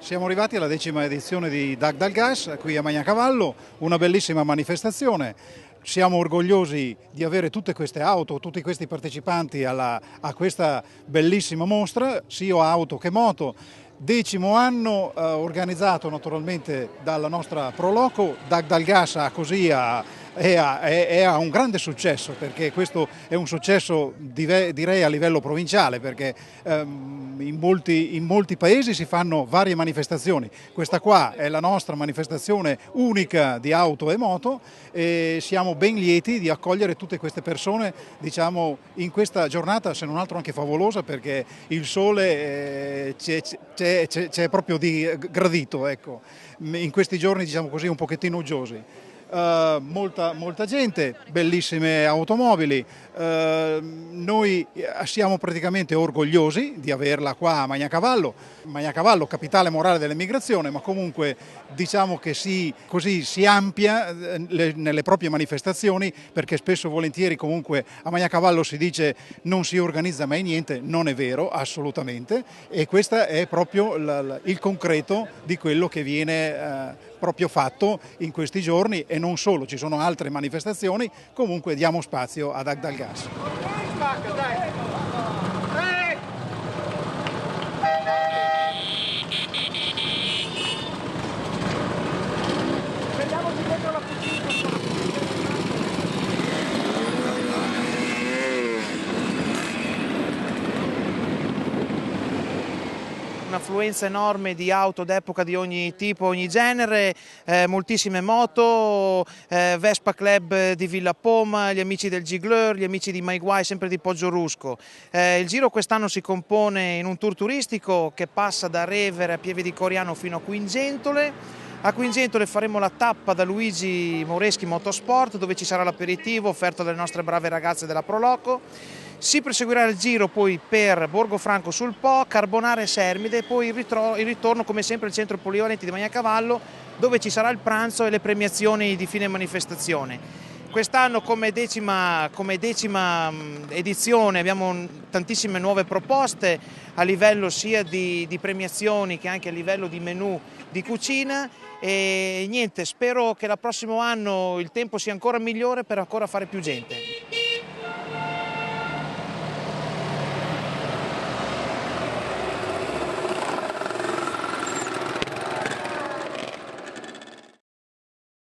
Siamo arrivati alla 10ª edizione di DAG dal Gas qui a Magnacavallo, una bellissima manifestazione. Siamo orgogliosi di avere tutte queste auto, tutti questi partecipanti a questa bellissima mostra, sia auto che moto. 10° anno organizzato naturalmente dalla nostra Proloco. DAG dal Gas è un grande successo, perché questo è un successo direi a livello provinciale, perché in molti paesi si fanno varie manifestazioni. Questa qua è la nostra manifestazione unica di auto e moto e siamo ben lieti di accogliere tutte queste persone, diciamo, in questa giornata, se non altro anche favolosa, perché il sole c'è proprio di gradito, ecco, in questi giorni, diciamo così, un pochettino uggiosi. Molta gente, bellissime automobili. Noi siamo praticamente orgogliosi di averla qua a Magnacavallo, capitale morale dell'emigrazione, ma comunque diciamo che così si amplia nelle proprie manifestazioni, perché spesso e volentieri comunque a Magnacavallo si dice non si organizza mai niente. Non è vero, assolutamente, e questo è proprio il concreto di quello che viene proprio fatto in questi giorni, e non solo, ci sono altre manifestazioni. Comunque diamo spazio ad DAG dal Gas. Un'affluenza enorme di auto d'epoca di ogni tipo, ogni genere, moltissime moto, Vespa Club di Villa Poma, gli amici del Giglio, gli amici di Maiguai, sempre di Poggiorusko. Il giro quest'anno si compone in un tour turistico che passa da Revere a Pieve di Coriano fino a Quingentole. A Quingentole faremo la tappa da Luigi Moreschi Motorsport, dove ci sarà l'aperitivo offerto dalle nostre brave ragazze della Proloco. Si proseguirà il giro poi per Borgofranco sul Po, Carbonare e Sermide, e poi il ritorno come sempre al centro polivalente di Magnacavallo, dove ci sarà il pranzo e le premiazioni di fine manifestazione. Quest'anno come decima edizione abbiamo tantissime nuove proposte a livello sia di premiazioni che anche a livello di menù di cucina, e niente, spero che il prossimo anno il tempo sia ancora migliore per ancora fare più gente.